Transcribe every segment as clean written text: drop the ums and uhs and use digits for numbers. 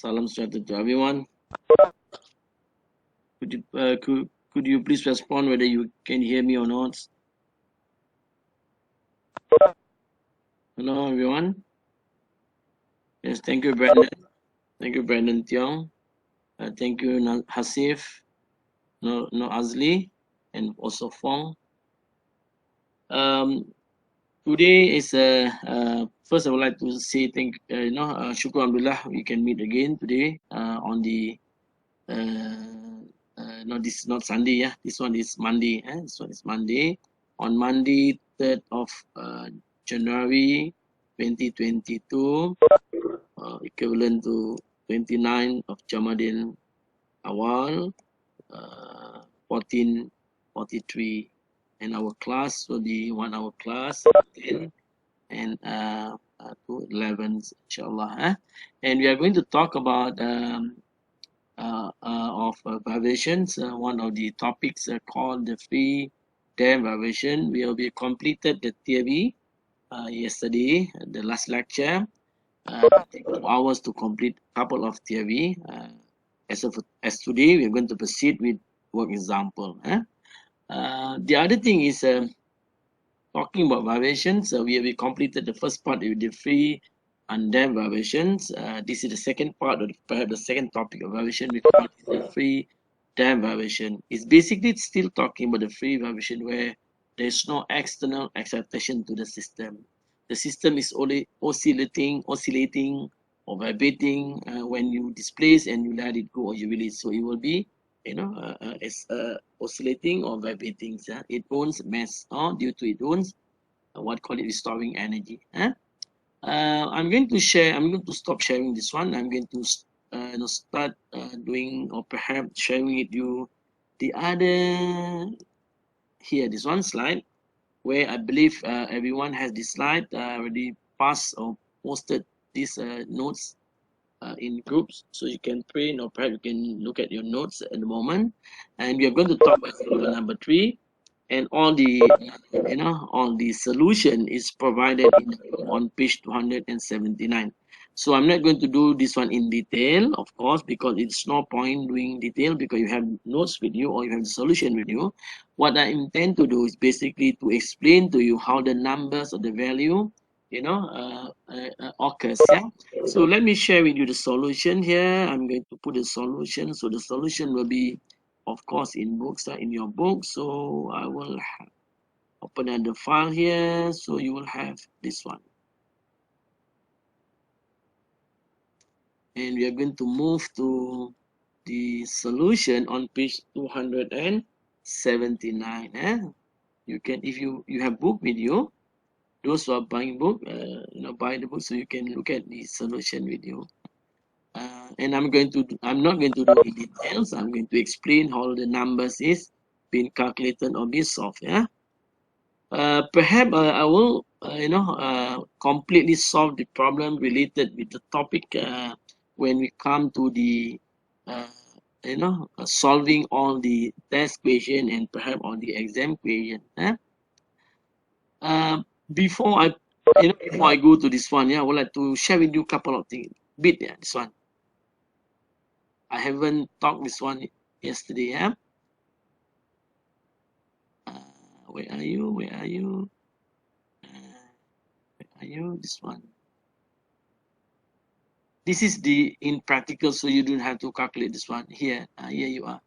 Salam sejahtera to everyone. Could you please respond whether you can hear me or not? Hello everyone. Yes, thank you Brandon. Thank you Brandon Tiong. Thank you Hasif, no Azli, and also Fong. Today is first I would like to say shukr alhamdulillah we can meet again today on the no, this is not Sunday, yeah. This one is Monday. This one is Monday. On Monday, 3rd of January 2022, equivalent to 29 of Jamadil Awal, 1443. And our class will be 1 hour class, 10 and to 11, inshallah. And we are going to talk about of vibrations. One of the topics called the free dam vibration. We will be completed the theory yesterday, the last lecture. Take 2 hours to complete a couple of theory. As today, we are going to proceed with work example. The other thing is talking about vibrations. We completed the first part with the free and dam vibrations. This is the second part, or perhaps the second topic of vibration. We call it the free dam vibration. It's basically still talking about the free vibration where there's no external excitation to the system. The system is only oscillating or vibrating when you displace and you let it go or you release. So it will be, oscillating or vibrating. It owns mass due to it owns what call it restoring energy. I'm going to stop sharing this one. I'm going to start doing, or perhaps sharing with you the other here, this one slide, where I believe everyone has this slide already passed or posted these notes in groups, so you can print or perhaps you can look at your notes at the moment. And we are going to talk about number 3, and all the all the solution is provided on page 279. So I'm not going to do this one in detail, of course, because it's no point doing detail because you have notes with you or you have the solution with you. What I intend to do is basically to explain to you how the numbers or the value occurs. So let me share with you the solution here. I'm going to put the solution. So the solution will be, of course, in books, in your book. So I will open the file here. So you will have this one. And we are going to move to the solution on page 279. You can, if you have book with you, those who are buying book, buy the book so you can look at the solution with you. And I'm not going to do the details. I'm going to explain how the numbers is being calculated or being solved. Perhaps I will completely solve the problem related with the topic when we come to the solving all the test question and perhaps all the exam question. Before I go to this one, I would like to share with you a couple of things. This one. I haven't talked this one yesterday. Where are you? Where are you? This one. This is the in practical, so you don't have to calculate this one. Here you are.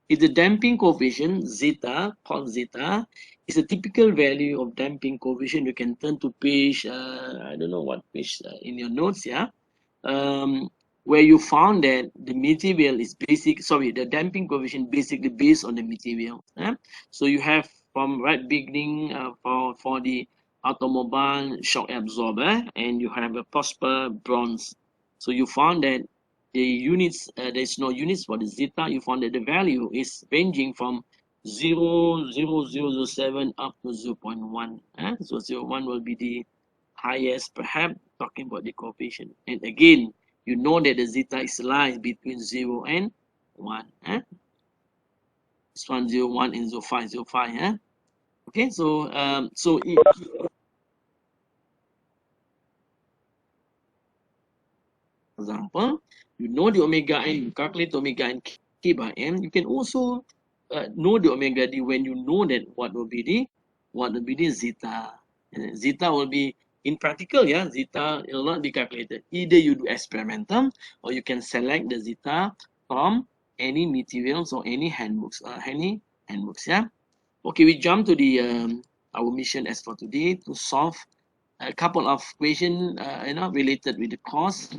If the damping coefficient zeta, called zeta, is a typical value of damping coefficient, you can turn to page, I don't know what page in your notes, where you found that the material is the damping coefficient basically based on the material. So you have from right beginning for the automobile shock absorber, and you have a Prosper bronze. So you found that the units, there's no units for the zeta. You found that the value is ranging from 0.007 up to 0.1. So 0.1 will be the highest, perhaps talking about the coefficient. And again, you know that the zeta is lies between 0 and 1. It's 1, 0, 1 and 0, 5, 0, 5. Okay, so example, you know the omega n, you calculate omega n k by m. You can also know the omega d when you know that what will be the zeta. Zeta will be in practical, yeah, zeta will not be calculated. Either you do experimental or you can select the zeta from any materials or any handbooks, yeah. Okay, we jump to the our mission as for today to solve a couple of questions, related with the course.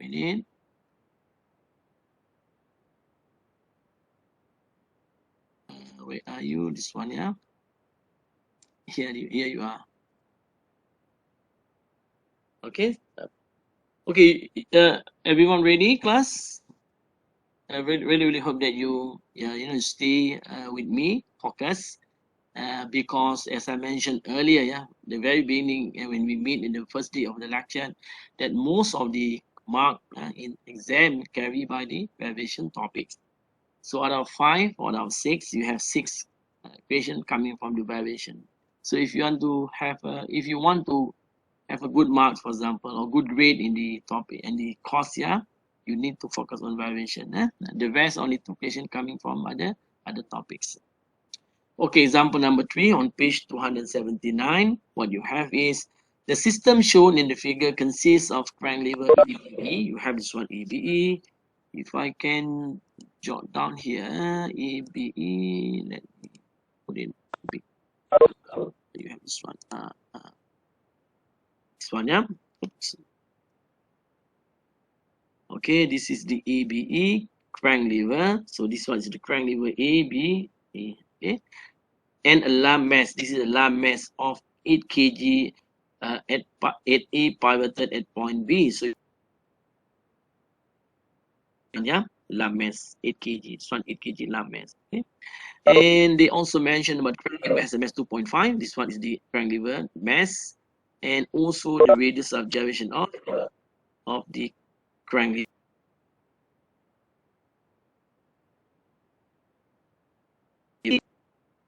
Minute. Where are you? This one, yeah. Here you are. Okay. Okay. Everyone ready, class? I really hope that you, yeah, stay with me, focus. Because as I mentioned earlier, yeah, the very beginning, when we meet in the first day of the lecture, that most of the mark in exam carry by the derivation topics. So out of 5 or out of 6, you have 6 questions coming from the derivation. So if you want to have a good marks, for example, or good grade in the topic and the course, yeah, you need to focus on derivation. The rest only 2 questions coming from other topics. Okay, example number 3 on page 279. What you have is the system shown in the figure consists of crank lever EBE. You have this one EBE. If I can jot down here, EBE, let me put in big. You have this one. This one, yeah. Oops. Okay, this is the EBE crank lever. So this one is the crank lever EBE. Okay, and a lamp mass. This is a lamp mass of 8 kg at 8A pivoted at point B. So yeah, lamp mass 8 kg. This one 8 kg lamp mass. Okay. And they also mentioned about crank lever SMS 2.5. This one is the crank lever mass, and also the radius of gyration of the crank lever.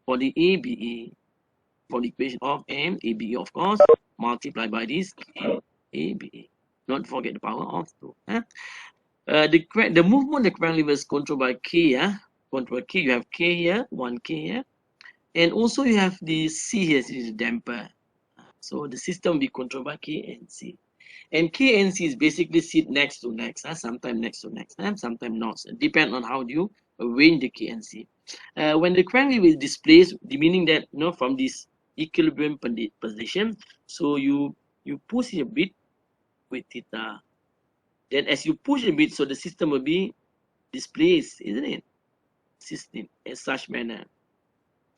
For the ABE, for the equation of M, ABE of course, multiplied by this ABE. Not forget the power of 2. The movement of the crank lever is controlled by K, yeah. Control K, you have K here, 1K here. And also you have the C here, this is the damper. So the system will be controlled by K and C. And K and C is basically sit next to next, sometimes next to next, sometimes not. Depend on how you arrange the K and C. When the crank lever is displaced, meaning that from this equilibrium position, so you push a bit with theta. Then as you push a bit, so the system will be displaced, isn't it? System in such manner.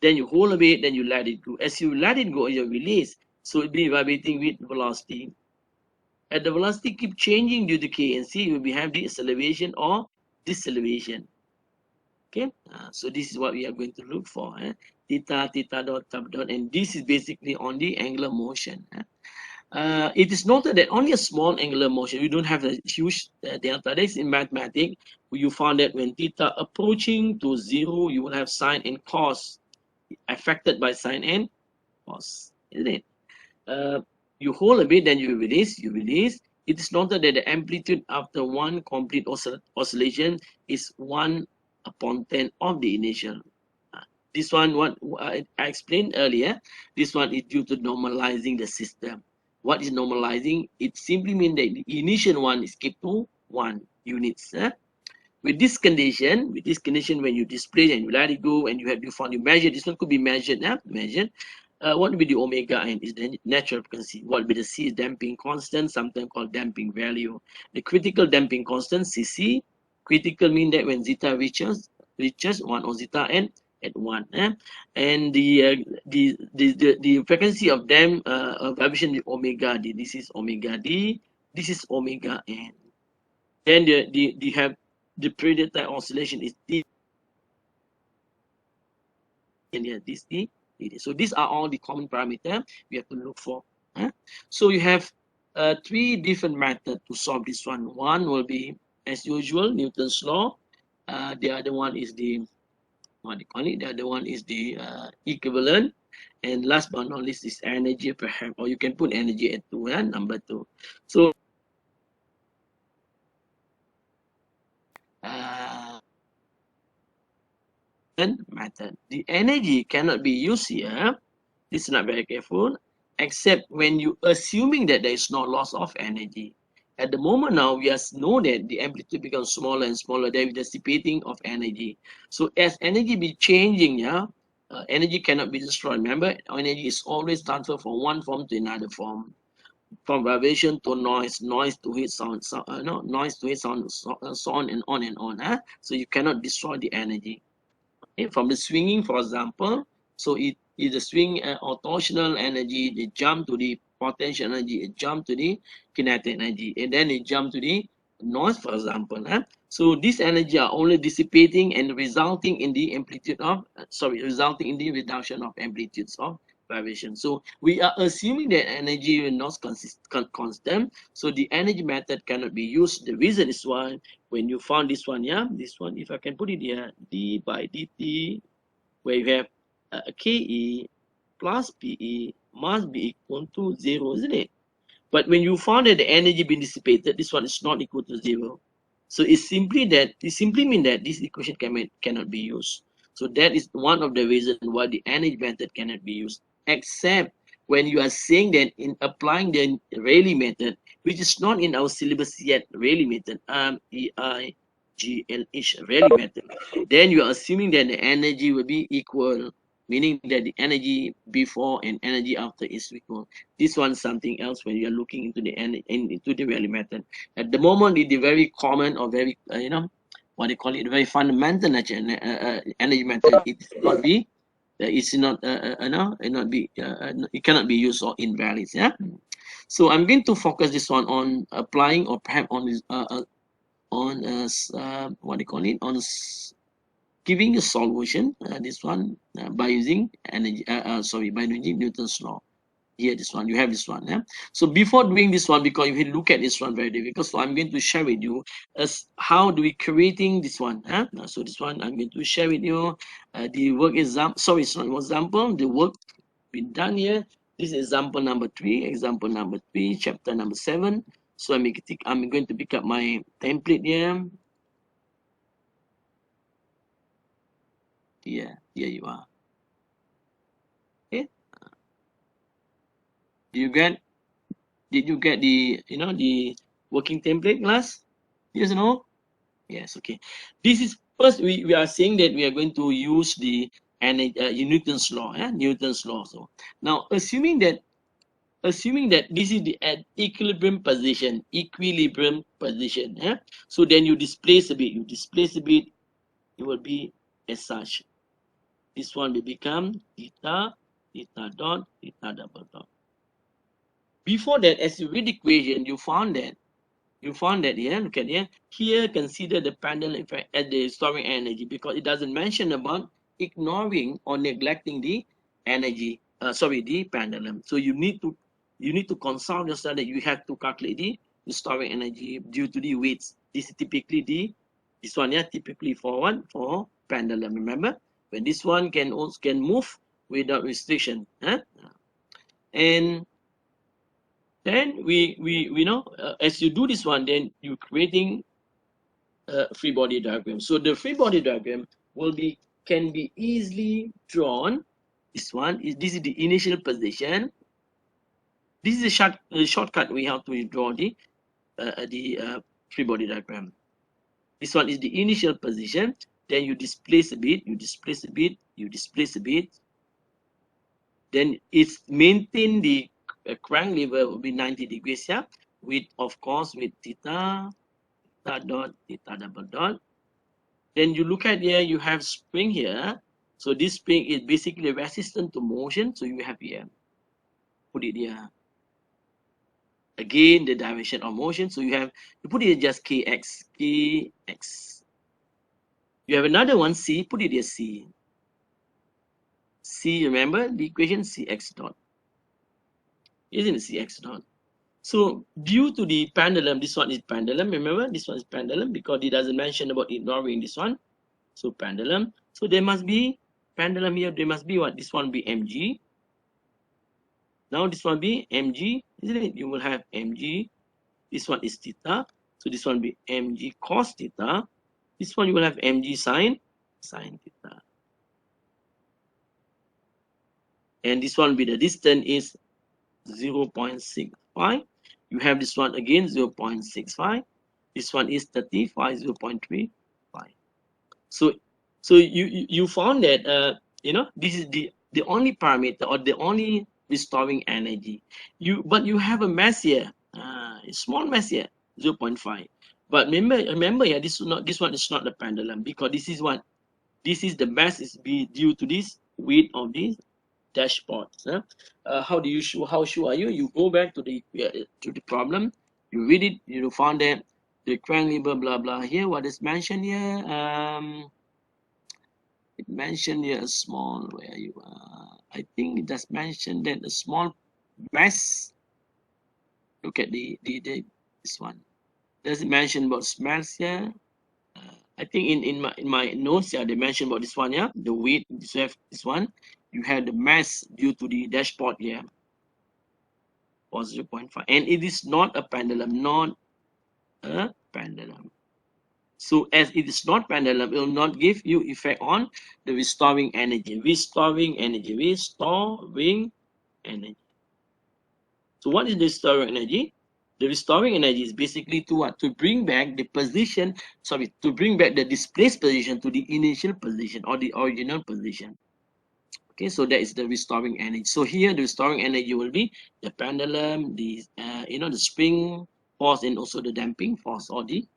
Then you hold a bit, then you let it go. As you let it go, you release. So it will be vibrating with velocity. As the velocity keep changing due to K and C, you will have the acceleration or deceleration. Okay, so this is what we are going to look for. Theta, theta dot, top dot, and this is basically on the angular motion. It is noted that only a small angular motion, you don't have a huge delta. That's in mathematics. You found that when theta approaching to 0, you will have sine and cos affected by sine and cos, isn't it? You hold a bit, then you release. It is noted that the amplitude after one complete oscillation is 1/10 of the initial. This one, what I explained earlier, this one is due to normalizing the system. What is normalizing? It simply means that the initial one is kept to 1 units. With this condition, when you display and you let it go and you found you measure, this one could be measured. What will be the omega n is the natural frequency. What will be the C is damping constant, sometimes called damping value. The critical damping constant, CC. Critical mean that when zeta reaches 1 or zeta n at 1. And the frequency of vibration is omega d. This is omega d. This is omega n. Then you have the period time oscillation is T. And this T. So these are all the common parameters we have to look for. So you have 3 different methods to solve this one. One will be, as usual, Newton's law. The other one is the what do you call it? The other one is the equivalent. And last but not least is energy, perhaps, or you can put energy at 2, number 2. So uh, method. The energy cannot be used here. This is not very careful, except when you assuming that there is no loss of energy. At the moment now, we just know that the amplitude becomes smaller and smaller. There is dissipating of energy. So as energy be changing, energy cannot be destroyed. Remember, energy is always transferred from one form to another form, from vibration to noise, noise to heat, noise to heat, sound, so on and on and on. So you cannot destroy the energy. Okay, from the swinging, for example, so it is a swing or torsional energy, they jump to the potential energy, it jump to the kinetic energy, and then it jump to the noise, for example. So these energy are only dissipating and resulting in the amplitude of, resulting in the reduction of amplitudes of vibration. So we are assuming that energy will not constant, so the energy method cannot be used. The reason is why when you found this one, this one, if I can put it here, d by dt, where you have ke plus pe must be equal to 0, isn't it? But when you found that the energy being dissipated, this one is not equal to 0. So it simply means that this equation cannot be used. So that is one of the reasons why the energy method cannot be used, except when you are saying that in applying the Rayleigh method, which is not in our syllabus yet, Rayleigh method, REIGLH, Rayleigh method, then you are assuming that the energy will be equal, meaning that the energy before and energy after is equal. This one is something else when you are looking into the into the Rayleigh method. At the moment, it is very common or very what they call it, very fundamental energy method. It not be it's not not be it cannot be used or invalid. So I'm going to focus this one on applying or perhaps on this on what they call it, on giving a solution, this one by using energy by using Newton's law. Here, this one, you have this one. So before doing this one, because if you look at this one very difficult, so I'm going to share with you as how do we creating this one. So this one I'm going to share with you the work example. Sorry, it's not example. The work been done here. This is example number 3. Example number 3, chapter number 7. So I'm going to pick up my template here. Here you are. Okay. Did you get the the working template, class? Yes or no? Yes. Okay. This is first we are saying that we are going to use the Newton's law. Newton's law. So now assuming that this is the at equilibrium position. So then you displace a bit. It will be as such. This one will become theta dot, theta double dot. Before that, as you read the equation, you found that here, look at here. Here, consider the pendulum effect as the storing energy, because it doesn't mention about ignoring or neglecting the energy. The pendulum. So you need to consult yourself that you have to calculate the storing energy due to the weights. This is typically this one here, typically for what? For pendulum. Remember, when this one can move without restriction. And then we know as you do this one, then you're creating a free body diagram. So the free body diagram can be easily drawn. This is the initial position. This is a shortcut we have to draw the free body diagram. This one is the initial position. Then you displace a bit. Then it's maintain the crank lever will be 90 degrees here, with of course with theta dot, theta double dot. Then you look at here, you have spring here. So this spring is basically resistant to motion. So you have here, put it here. Again, the direction of motion. So you put it just kx. You have another one, c, put it here c. C, remember the equation cx dot. Isn't it cx dot? So due to the pendulum, this one is pendulum. Remember, this one is pendulum because it doesn't mention about ignoring this one. So pendulum. So there must be pendulum here. There must be what? This one be mg. Now this one be mg, isn't it? You will have mg. This one is theta. So this one be mg cos theta. This one you will have mg sine theta. And this one be the distance is 0.65. You have this one again 0.65. This one is 35, 0.35. So you found that this is the only parameter or the only restoring energy. But you have a mass here, a small mass here, 0.5. But remember, yeah, this one is not the pendulum, because this is what this is the mass is be due to this weight of this dashboard. How sure are you? You go back to the problem, you read it, you found that the crank lever blah blah here. What is mentioned here? It mentioned here a small, where you I think it does mention that a small mass. Look at the this one. Does it mention about mass here? I think in my notes, yeah, they mentioned about this one, yeah, the weight. This one, you have the mass due to the dashboard here was 0.5, and it is not a pendulum, not a pendulum. So as it is not pendulum, it will not give you effect on the restoring energy. Restoring energy. So what is the restoring energy? The restoring energy is basically to what? To bring back the position, to bring back the displaced position to the initial position or the original position. Okay, so that is the restoring energy. So here the restoring energy will be the pendulum, the the spring force, and also the damping force, or the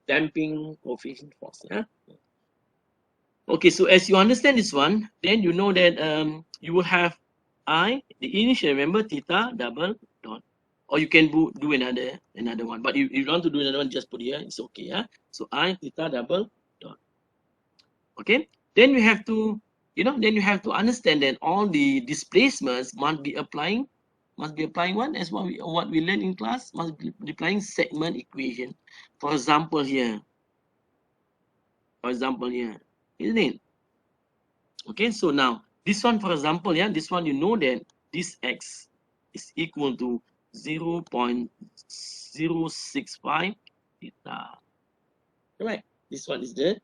damping coefficient force. Yeah. Okay, so as you understand this one, then you know that you will have I, the initial, remember, theta double dot, or you can do another one. But if you want to do another one, just put here. It's okay. Yeah. So I theta double dot. Okay. Then you have to, then you have to understand that all the displacements must be applying what, as what we learned in class, must be applying segment equation. For example here. Isn't it? Okay, so now this one, for example, yeah, this one, you know that this x is equal to 0.065 theta. Correct. This one is the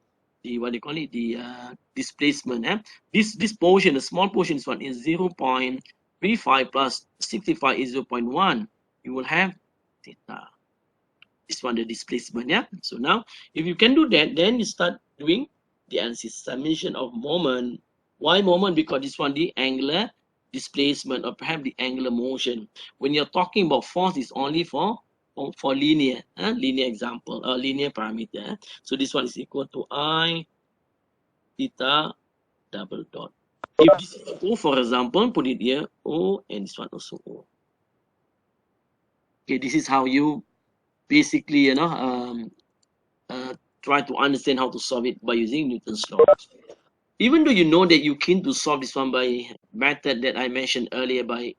what they call it, the displacement. This portion, the small portion, this one is 0.35 plus 65 is 0.1. You will have theta. This one, the displacement. Yeah. So now, if you can do that, then you start doing the analysis, summation of moment. Why moment? Because this one, the angular displacement, or perhaps the angular motion. When you're talking about force, it's only for linear, linear example, linear parameter. So this one is equal to I theta double dot. If this is O, for example, put it here, O, and this one also O. Okay, this is how you basically, try to understand how to solve it by using Newton's law. Even though you know that you keen to solve this one by method that I mentioned earlier, by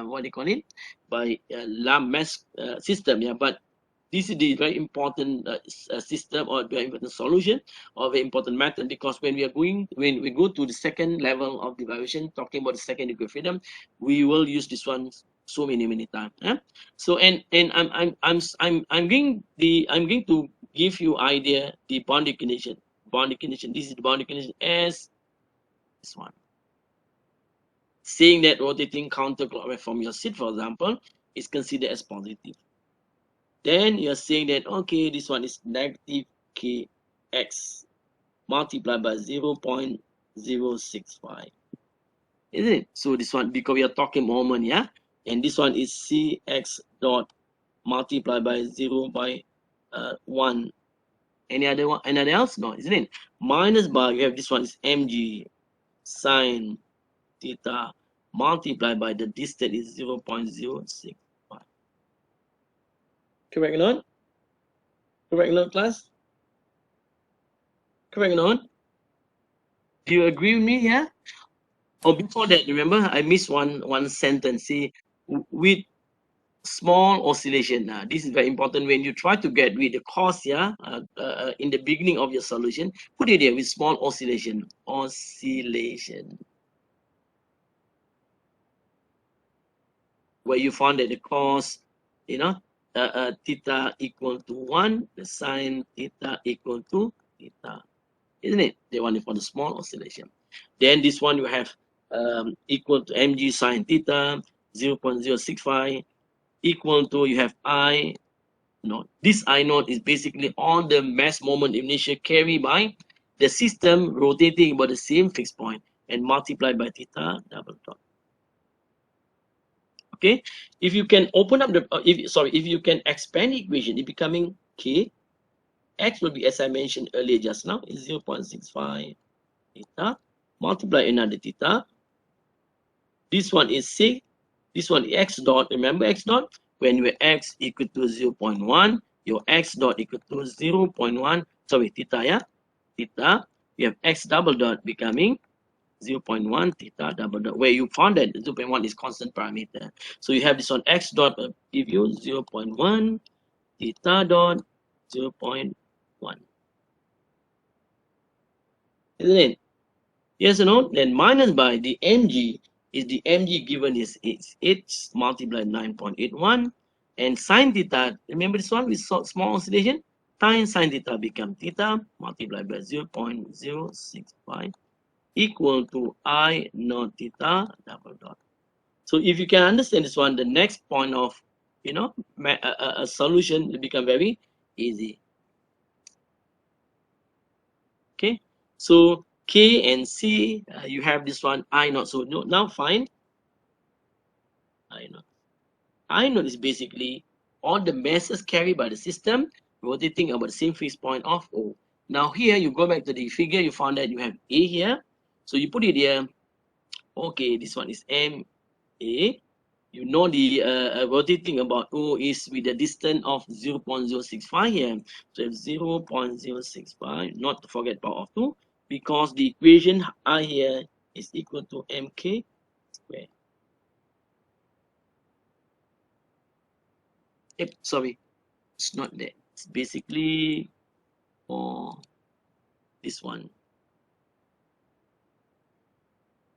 what do you call it, by Lamb-Mesh system, yeah, but this is the very important system, or very important solution, or very important method, because when we go to the second level of derivation, talking about the second degree of freedom, we will use this one so many times. So and I'm going to give you idea the boundary condition. This is the boundary condition as this one. Saying that rotating counterclockwise from your seat, for example, is considered as positive. Then you're saying that, okay, this one is negative kx multiplied by 0.065. Isn't it? So this one, because we are talking moment, yeah? And this one is cx dot multiplied by 0.1. Any other one? Another else? No, isn't it? Minus bar, you have this one is mg sine theta multiplied by the distance is 0.065. Correct or not? Correct or not, class? Correct or not? Do you agree with me? Yeah. Oh, before that, remember I missed one sentence. See, with small oscillation. This is very important when you try to get rid the cos, yeah, in the beginning of your solution. Put it here with small oscillation. Oscillation. Where you found that the cos, you know, theta equal to 1, the sine theta equal to theta. Isn't it? They want it for the small oscillation. Then this one you have equal to mg sine theta 0.065 equal to, you have I naught. This I naught is basically all the mass moment inertia carried by the system rotating about the same fixed point and multiplied by theta double dot. Okay, if you can open up the if you can expand the equation, it becoming k. X will be, as I mentioned earlier just now, is 0.65 theta multiply another theta. This one is 6. This one is x dot. Remember x dot? When your x equal to 0.1, your x dot equal to 0.1. Sorry, theta, yeah? Theta. You have x double dot becoming 0.1 theta double dot, where you found that 0.1 is constant parameter. So you have this one x dot give you 0.1 theta dot 0.1. Isn't it? Yes or no? Then minus by the mg is the mg given is 8 multiplied 9.81, and sine theta, remember this one with small oscillation, tan sine theta become theta multiplied by 0.065 equal to I naught theta double dot. So if you can understand this one, the next point of, you know, a solution will become very easy. Okay, so K and C, you have this one I naught. So now find I naught. I naught is basically all the masses carried by the system rotating about the same fixed point of O. Now here you go back to the figure, you found that you have A here. So you put it here. Okay, this one is M A. You know the rotating about O is with the distance of 0.065 here. So you have 0.065, not to forget power of 2, because the equation I here is equal to mk squared. Sorry, it's not that. It's basically for this one.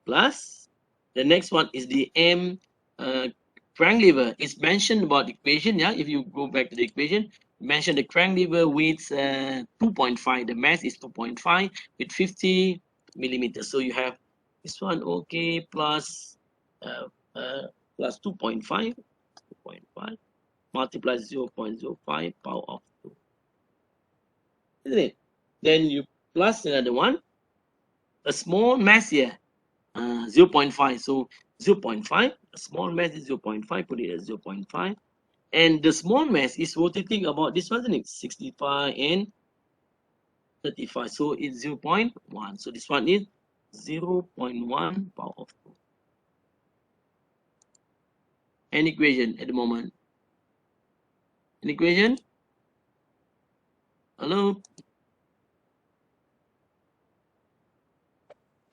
Plus, the next one is the M crank lever. It's mentioned about the equation, yeah. If you go back to the equation, mention the crank lever weighs 2.5. The mass is 2.5 with 50 millimeters. So you have this one, okay, plus plus 2.5 multiplies 0.05 power of 2. Isn't it? Then you plus another one, a small mass here, 0.5. So 0.5, a small mass is 0.5, put it at 0.5. And the small mass is rotating about this one, isn't it? 65 and 35. So it's 0.1. So this one is 0.1 power of 2. An equation at the moment. An equation? Hello?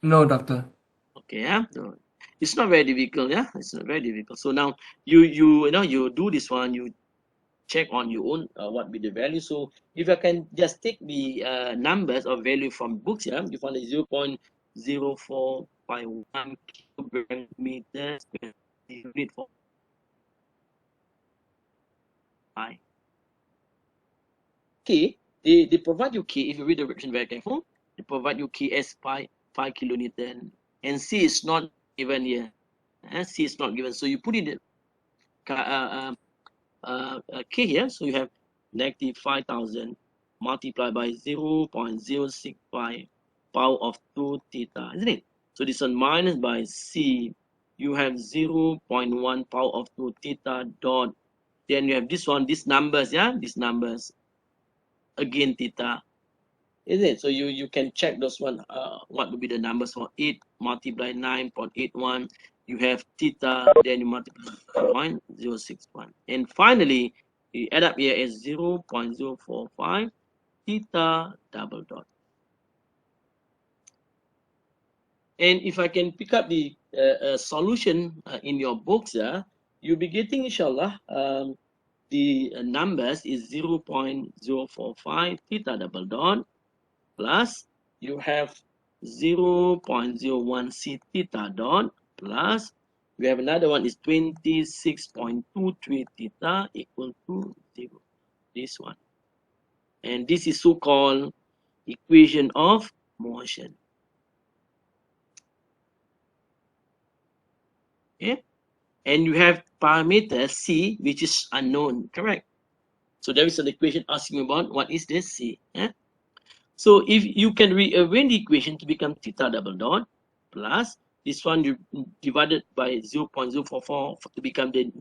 No, doctor. Okay, yeah. No. It's not very difficult, yeah. It's not very difficult. So now you know you do this one, you check on your own what be the value. So if I can just take the numbers or value from books, yeah, you find 0.0451 kilogram meter square unit for pi. K, they provide you K, if you read the direction very careful, they provide you K as 5 kilonewton, and C is not given here. C is not given, so you put it K here, so you have negative 5,000 multiplied by 0.065 power of 2 theta, isn't it? So this one minus by C, you have 0.1 power of 2 theta dot. Then you have this one, these numbers, yeah, these numbers again theta, isn't it? So you can check those one. What would be the numbers for 8 multiply 9.81? You have theta, then you multiply 0.061, and finally you add up here as 0.045 theta double dot. And if I can pick up the solution in your books, you'll be getting, inshallah, the numbers is 0.045 theta double dot plus you have 0.01 c theta dot plus we have another one is 26.23 theta equal to 0. This one. And this is so-called equation of motion. Okay? And you have parameter C, which is unknown, correct? So there is an equation asking about what is this C. So if you can rearrange the equation to become theta double dot plus this one you divided by 0.044 to become the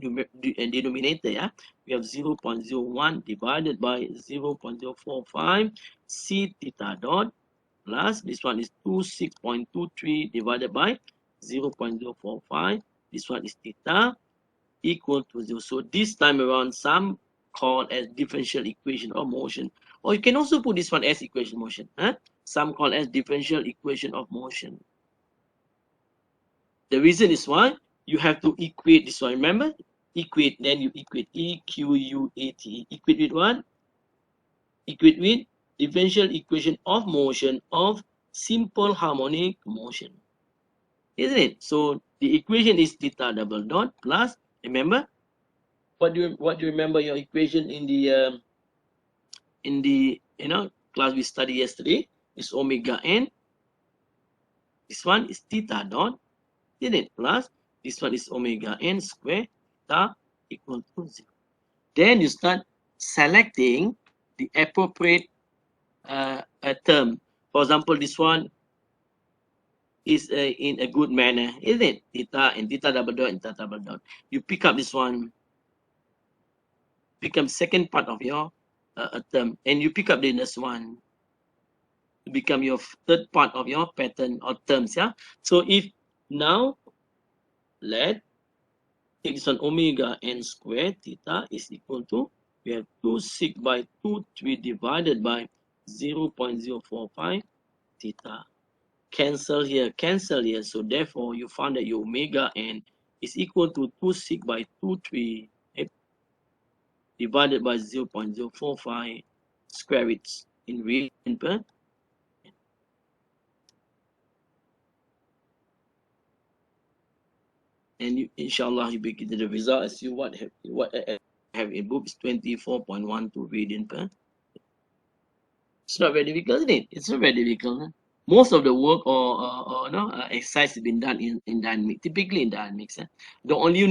denominator. Yeah, we have 0.01 divided by 0.045 c theta dot plus this one is 26.23 divided by 0.045. This one is theta equal to 0. So this time around, some call as differential equation of motion, or you can also put this one as equation motion. Some call as differential equation of motion. The reason is why you have to equate this one. Remember, equate, then you equate EQUAT. Equate with what? Equate with differential equation of motion of simple harmonic motion, isn't it? So the equation is theta double dot plus. Remember, what do you remember your equation in the class we studied yesterday is omega n. This one is theta dot, isn't it? Plus this one is omega n square theta equal to 0. Then you start selecting the appropriate term. For example, this one is in a good manner, isn't it? Theta and theta double dot and theta double dot. You pick up this one, become second part of your term, and you pick up the next one to become your third part of your pattern or terms. Yeah. So if now let take this one, omega n squared theta is equal to, we have 2 sig by 2 3 divided by 0.045 theta. Cancel here, cancel here. So therefore you found that your omega n is equal to 2 sig by 2 3 divided by 0.045 square roots in radian per. And you, inshallah, you begin the result as you what I have in book is 24.12 radian per. It's not very difficult, isn't it? It's not very difficult. Huh? Most of the work or exercise has been done in dynamics, typically in dynamics. The only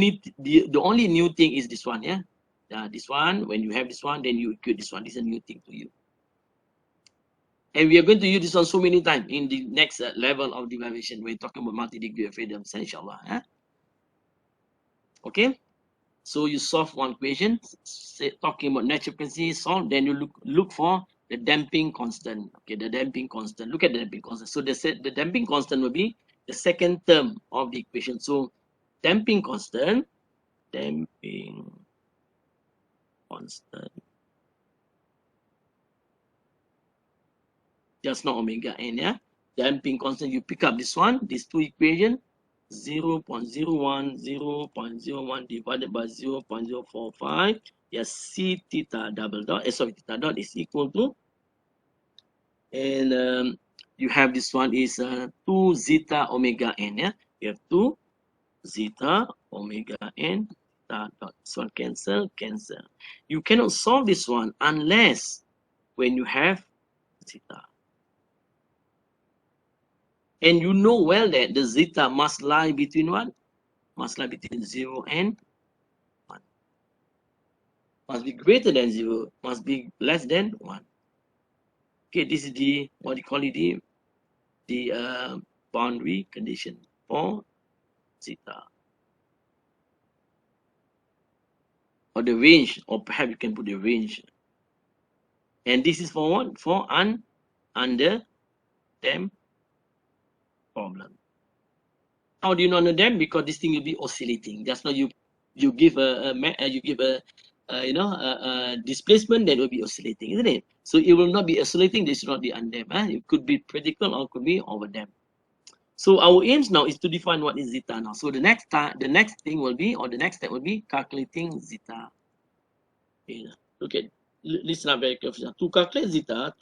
new thing is this one. Yeah, this one, when you have this one, then you equate this one. This is a new thing to you. And we are going to use this one so many times in the next level of derivation. We're talking about multi-degree of freedom, inshallah. Huh? Okay, so you solve one equation, talking about natural frequency, solve, then you look for the damping constant. Okay, the damping constant. Look at the damping constant. So the damping constant will be the second term of the equation. So damping constant, just not omega n. Yeah, damping constant. You pick up this one, these two equations. 0.01 divided by 0.045. Yes, c theta double dot, theta dot is equal to, and you have this one is 2 zeta omega n. Yeah, you have 2 zeta omega n theta dot. This one cancel. You cannot solve this one unless when you have zeta. And you know well that the zeta must lie between what? Must lie between 0 and 1. Must be greater than 0. Must be less than 1. Okay, this is the, what you call it, the boundary condition for zeta. Or the range, or perhaps you can put the range. And this is for what? For under damped problem. How do you know under damped? Because this thing will be oscillating. Just now you give a displacement that will be oscillating, isn't it? So it will not be oscillating. This should not be undamped. It could be predictable or could be overdamped. So our aims now is to define what is zeta now. So the next thing will be, or the next step will be calculating zeta. Okay, look at, listen up very carefully. To calculate zeta,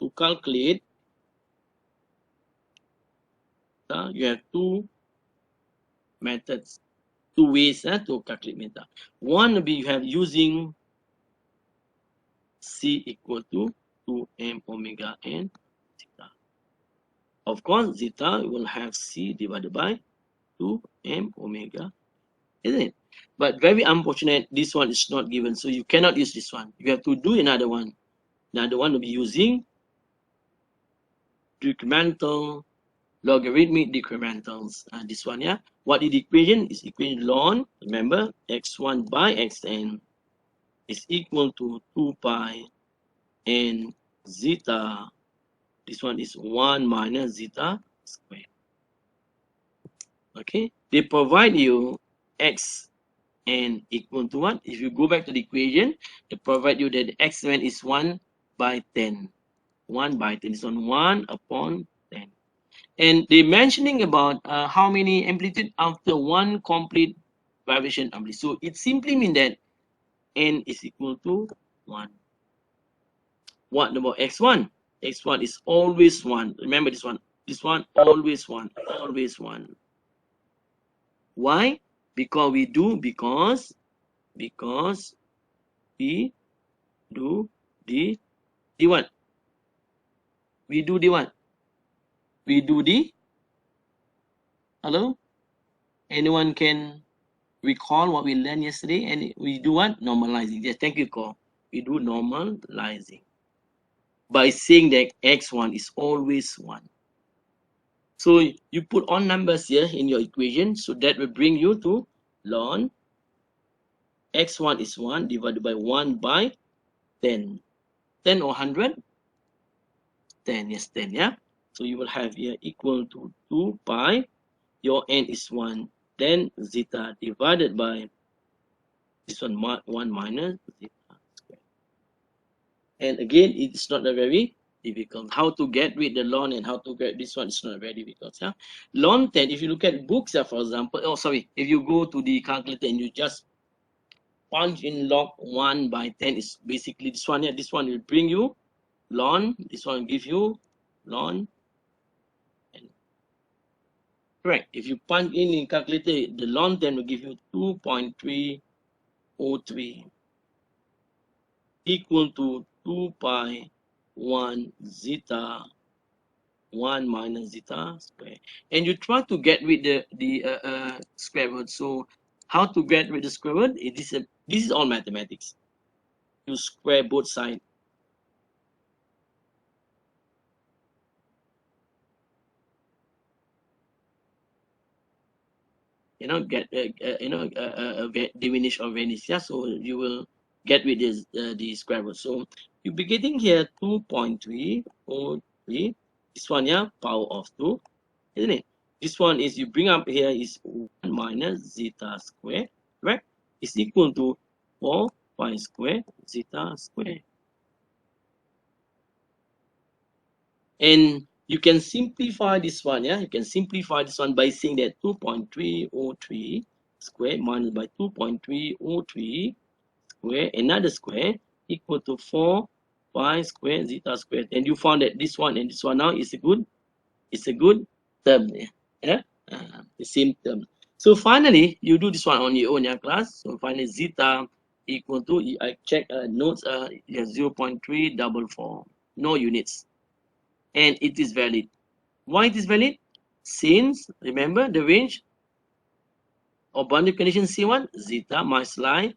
you have two methods, two ways to calculate zeta. One will be you have using C equal to 2m omega n zeta. Of course, zeta will have C divided by 2m omega, isn't it? But very unfortunate, this one is not given, so you cannot use this one. You have to do another one. Another one will be using decremental, logarithmic decrementals. This one, yeah. What is the equation? Is equation ln, remember, x1 by xn is equal to 2 pi n zeta. This one is 1 minus zeta squared. Okay, they provide you x n equal to what? If you go back to the equation, they provide you that x1 is 1 by 10. 1 by 10 is on 1 upon 10. And they're mentioning about how many amplitude after one complete vibration amplitude. So it simply means that n is equal to 1. What about x1? X1 is always 1. Remember this one. This one always 1. Always 1. Why? Because we do we do the what? We do the what? We do the, hello? Anyone can recall what we learned yesterday? And we do what? Normalizing. Yes, thank you, Cole. We do normalizing by saying that x1 is always 1. So you put all numbers here in your equation, so that will bring you to ln x1 is 1 divided by 1 by 10. 10 or 100? 10, yes, 10, yeah? So you will have here equal to 2 pi, your n is 1, then zeta divided by this one, 1 minus zeta squared. And again, it's not a very difficult. How to get rid the ln and how to get this one is not very difficult. Yeah? Ln 10, if you look at books, for example, oh, sorry, if you go to the calculator and you just punch in log 1 by 10, is basically this one here. This one will bring you ln, this one will give you ln. And correct. If you punch in calculator, the ln 10 will give you 2.303 equal to 2 pi 1 zeta 1 minus zeta square. And you try to get rid the square root. So how to get rid of the square root? This is all mathematics. You square both sides. You know, get diminish or vanish. Yeah, so you will get rid of the square root. So you'll be getting here 2.303. This one, yeah, power of 2, isn't it? This one is, you bring up here is 1 minus zeta square, right? Is equal to 4 pi square zeta square. And you can simplify this one, yeah? You can simplify this one by saying that 2.303 square minus by 2.303 square, another square, equal to 4 pi square zeta square. And you found that this one and this one now is a good term, yeah? The same term. So finally, you do this one on your own, yeah, class. So finally, zeta equal to, I check notes, 0.344, no units. And it is valid. Why it is valid? Since, remember the range of boundary condition C1, zeta must lie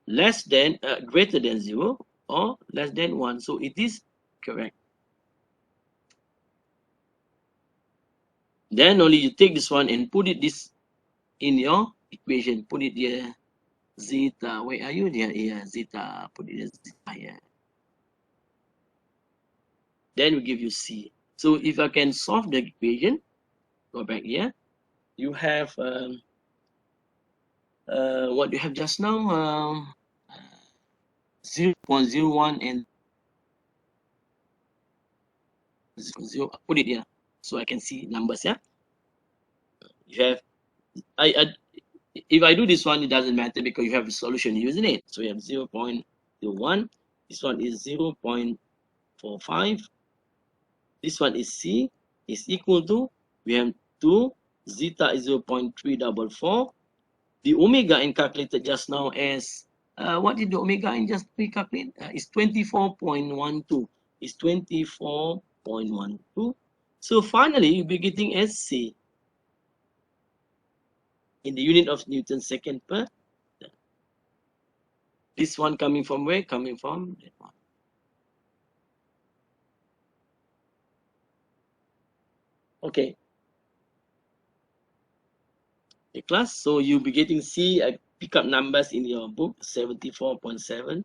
less than, greater than 0 or less than 1. So it is correct. Then only you take this one and put it this in your equation. Put it here, zeta. Where are you? Here, zeta. Put it as zeta here. Then we give you C. So if I can solve the equation, go back here. You have what you have just now, 0.01 and 0. Put it here so I can see numbers. Yeah. You have, if I do this one, it doesn't matter because you have a solution using it. So we have 0.01. This one is 0.45. This one is C is equal to, we have 2, zeta is 0.344. The omega n calculated just now as, what did the omega n just recalculate? Is 24.12. Is 24.12. So finally, you'll be getting as C in the unit of Newton second per. This one coming from where? Coming from that one. Okay. The class. So you'll be getting C. I pick up numbers in your book 74.77.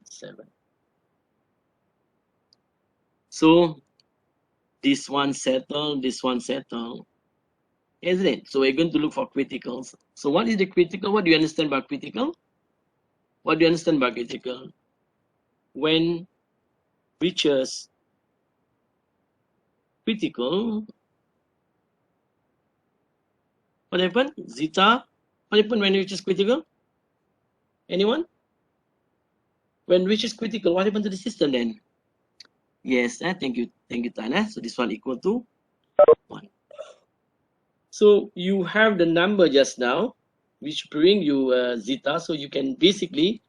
So this one settle, this one settle, isn't it? So we're going to look for criticals. So what is the critical? What do you understand by critical? What do you understand by critical? When reaches critical, what happened? Zeta. What happened when it reaches critical? Anyone? When reaches critical, what happened to the system then? Yes, thank you, Tana. So this one equal to 1. So you have the number just now, which bring you zeta. So you can basically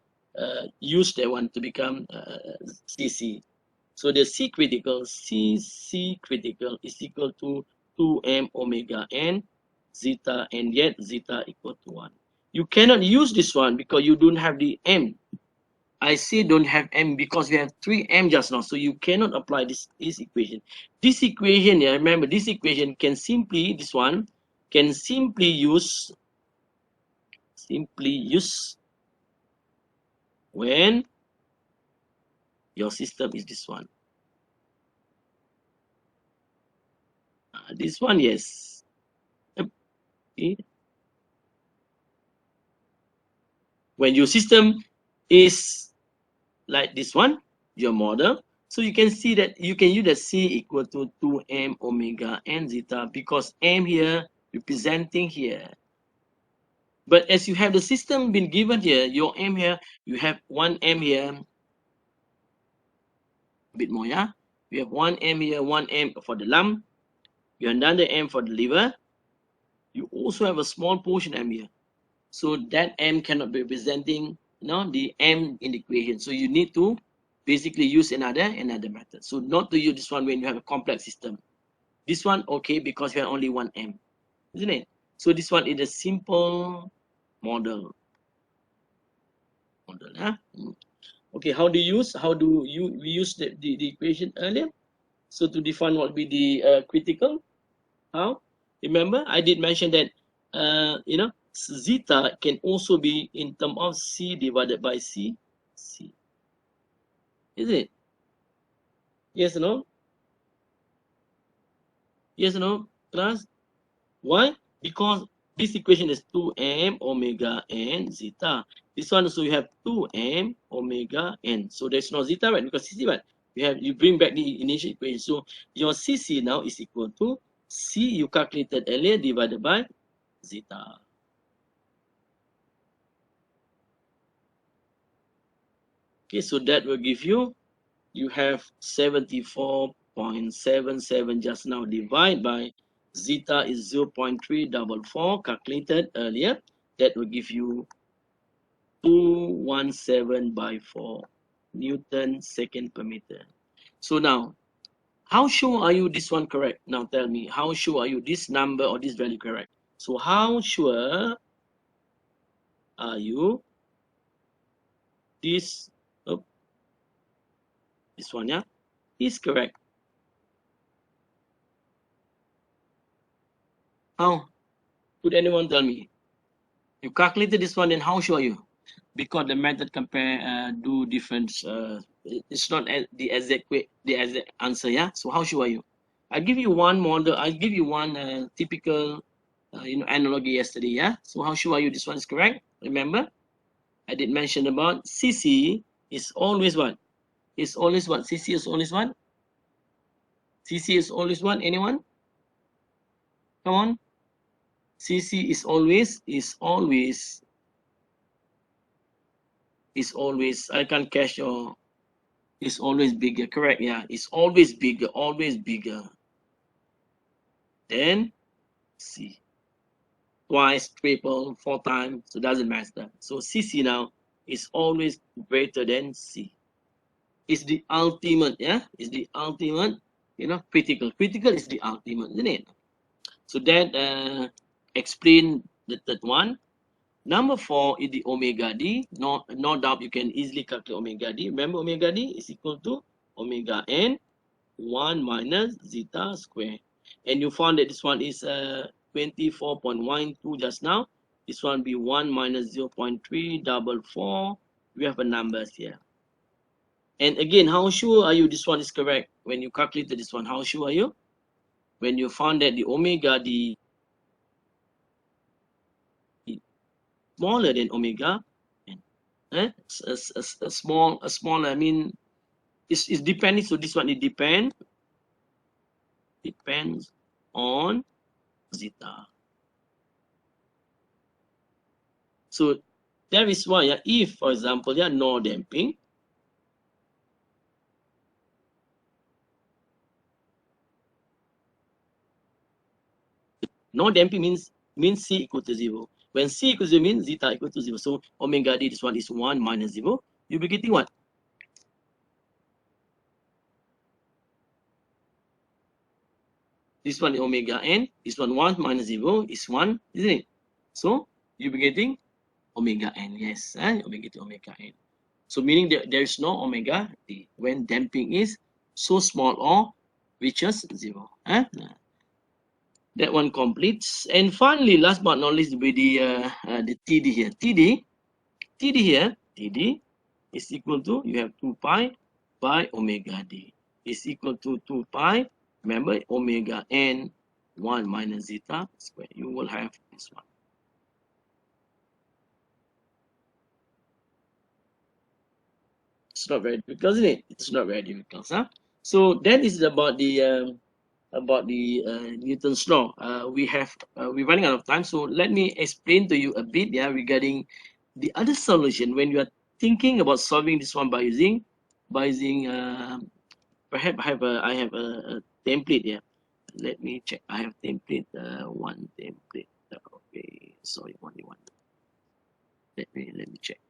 use that one to become CC. So the C critical, CC critical is equal to 2m omega n zeta, and yet zeta equal to 1. You cannot use this one because you don't have the m. I say don't have m because we have 3m just now. So you cannot apply this equation. This equation, yeah, remember this equation can simply, this one can simply use when your system is this one. This one, yes. Okay. When your system is like this one, your model, so you can see that you can use the C equal to 2m omega n zeta because m here representing here. But as you have the system been given here, your m here, you have 1m here, a bit more, yeah? You have 1m here, 1m for the lump, you have another m for the liver. You also have a small portion m here. So that m cannot be representing, the m in the equation. So you need to basically use another method. So not to use this one when you have a complex system. This one, okay, because you have only 1m, isn't it? So this one is a simple model. Huh? Okay, how do you we use the equation earlier? So to define what will be the critical, how? Remember, I did mention that zeta can also be in terms of C divided by C. Is it? Yes or no? Yes or no, class? Why? Because this equation is 2m omega n zeta. This one, so you have 2m omega n. So there's no zeta, right? Because CC, what? You bring back the initial equation. So your CC now is equal to C you calculated earlier divided by zeta. Okay, so that will give you have 74.77 just now divided by zeta is 0.344 calculated earlier. That will give you 217 by 4 Newton second per meter. So now, how sure are you this one correct? Now tell me, how sure are you this number or this value correct? So how sure are you this, this one, yeah, is correct? How? Could anyone tell me? You calculated this one, then how sure are you? Because the method compare do different. It's not the exact way, the exact answer. Yeah. So how sure are you? I give you one model. I give you one typical, analogy yesterday. Yeah. So how sure are you? This one is correct. Remember, I did mention about CC is always what? Is always what? CC is always what? CC is always what? Anyone? Come on. CC is always, I can't catch your, is always bigger, correct? Yeah, it's always bigger than C. Twice, triple, 4 times, so it doesn't matter. So CC now is always greater than C. It's the ultimate, yeah? It's the ultimate, critical. Critical is the ultimate, isn't it? So that explain the third one. Number 4 is the omega d. No doubt you can easily calculate omega d. Remember, omega d is equal to omega n 1 minus zeta square. And you found that this one is 24.12 just now. This one be 1 minus 0.344. We have a numbers here. And again, how sure are you this one is correct? When you calculated this one, how sure are you? When you found that the omega d is smaller than omega n. A small, I mean, it's depending. So this one, it depends on zeta. So that is why, yeah, if, for example, yeah, no damping, means C equal to 0. When C equals 0 means zeta equal to 0. So omega d, this one is 1 minus 0. You'll be getting what? This one is omega n. This one 1 minus 0 is 1, isn't it? So you'll be getting omega n. Yes, omega n. So meaning that there is no omega d when damping is so small or reaches 0. That one completes. And finally, last but not least, will be the TD here. TD here, TD is equal to, you have 2 pi by omega d is equal to 2 pi. Remember, omega n 1 minus zeta square. You will have this one. It's not very difficult, isn't it? It's not very difficult, huh? So that is about the Newton's law. We're running out of time, so let me explain to you a bit, yeah, regarding the other solution when you are thinking about solving this one by using perhaps I have a template here. Let me check. I have template, one template. Okay, sorry, only one. Let me check.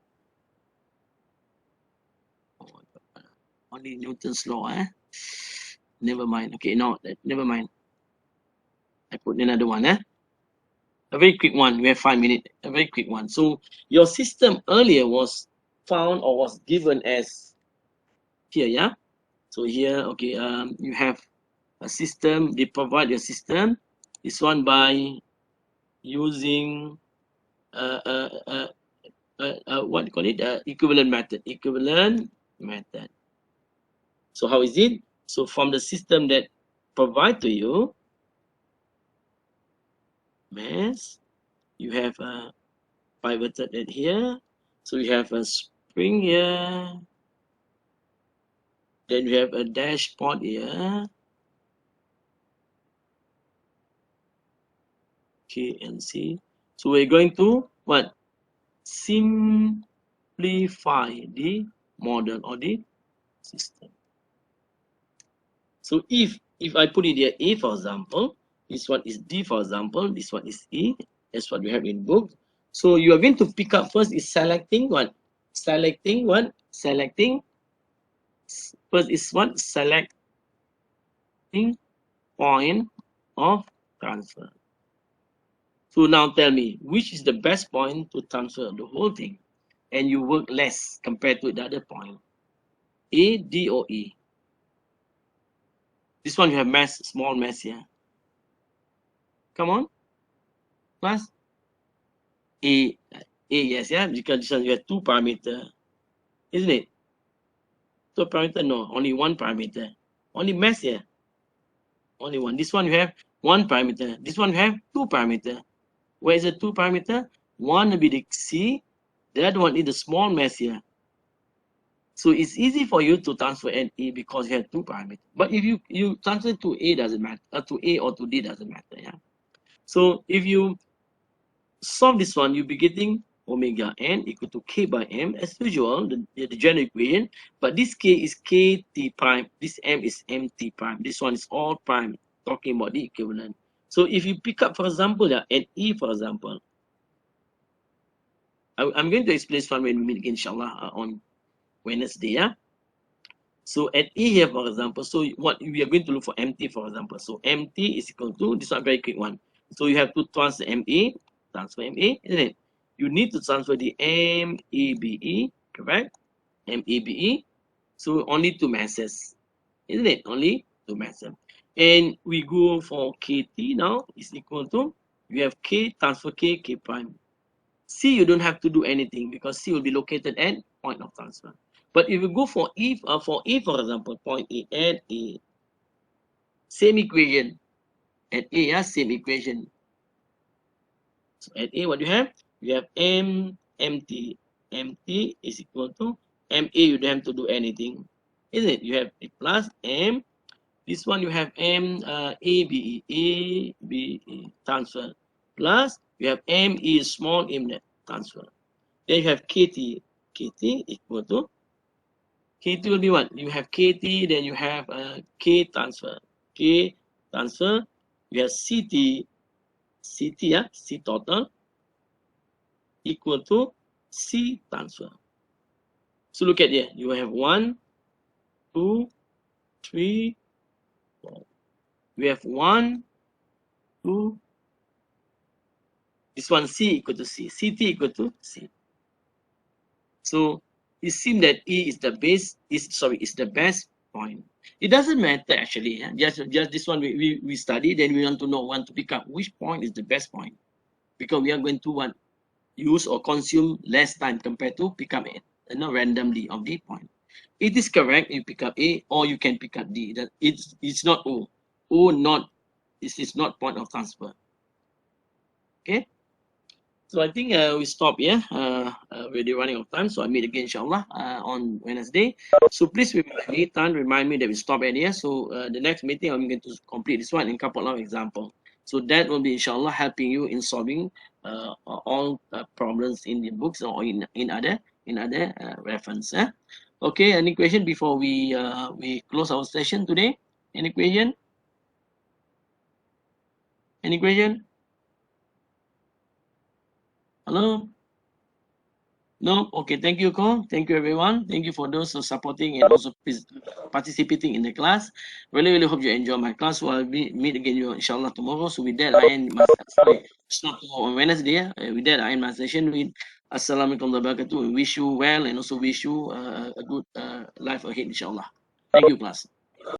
Oh, only Newton's law, never mind. Okay, no, never mind. I put another one, a very quick one. We have 5 minutes. A very quick one. So your system earlier was found or was given as here, yeah. So here, okay, you have a system. They provide your system. This one by using what do you call it? Equivalent method. Equivalent method. So how is it? So from the system that provide to you, mass, you have a pivoted at here. So you have a spring here. Then we have a dashboard here. K and C. So we're going to what? Simplify the model or the system. So if I put it here A, for example, this one is D, for example, this one is E. That's what we have in book. So you are going to pick up first is selecting what? Selecting what? Selecting. First is what? Selecting point of transfer. So now tell me, which is the best point to transfer the whole thing and you work less compared to the other point? A, D, or E? This one you have mass, small mass here. Come on, class. A, yes, yeah, because this one you have 2 parameter, isn't it? 2 parameter, no, only 1 parameter. Only mass here, only one. This one you have 1 parameter. This one you have 2 parameter. Where is the 2 parameter? One will be the C, the other one is the small mass here. So it's easy for you to transfer an A because you have 2 parameters. But if you transfer to A, doesn't matter. To A or to D doesn't matter. Yeah. So if you solve this one, you'll be getting omega n equal to k by m as usual, the general equation. But this k is kt prime, this m is mt prime. This one is all prime, talking about the equivalent. So if you pick up, for example, an E, for example, I'm going to explain this one when we meet again, inshallah, on Wednesday. Yeah. So at E here, for example, so what we are going to look for MT, for example. So MT is equal to this one, very quick one. So you have to transfer MA, isn't it? You need to transfer the MEBE, correct? MEBE. So only two masses, isn't it? Only two masses. And we go for KT now is equal to, you have K transfer K, K prime. C, you don't have to do anything because C will be located at point of transfer. But if you go for E, for example, point E at A, same equation. At A, yeah, same equation. So at A, what do you have? You have MT. MT is equal to MA, you don't have to do anything. Isn't it? You have a plus M. This one you have ABE transfer. Plus, you have ME small m transfer. Then you have KT. KT equal to, KT will be what? You have KT, then you have K transfer. K transfer, you have CT, yeah, C total equal to C transfer. So look at here, you have 1, 2, 3, 4. We have 1, 2, this one C equal to C, CT equal to C. So it seems that E is the base, is the best point. It doesn't matter actually. Just this one we study, then we want to pick up which point is the best point. Because we are going to use or consume less time compared to pick up it, randomly of the point. It is correct, you pick up A, or you can pick up D. That it's not O. This is not point of transfer. Okay. So I think we stop here. We're running out of time, so I meet again, inshallah, on Wednesday. So please remind me that we stop at here. So the next meeting, I'm going to complete this one in a couple of examples. So that will be, inshallah, helping you in solving all problems in the books or in other reference. Okay. Any question before we close our session today? Any question? Any question? Hello? No? Okay, thank you, Ko. Thank you, everyone. Thank you for those who are supporting and also participating in the class. Really hope you enjoy my class. So I'll meet again, you, inshallah, tomorrow. So with that, I end my, it's not tomorrow, on Wednesday. With that, I end my session with Assalamualaikum warahmatullahi wabarakatuh. We wish you well and also wish you a good life ahead, inshallah. Thank you, class.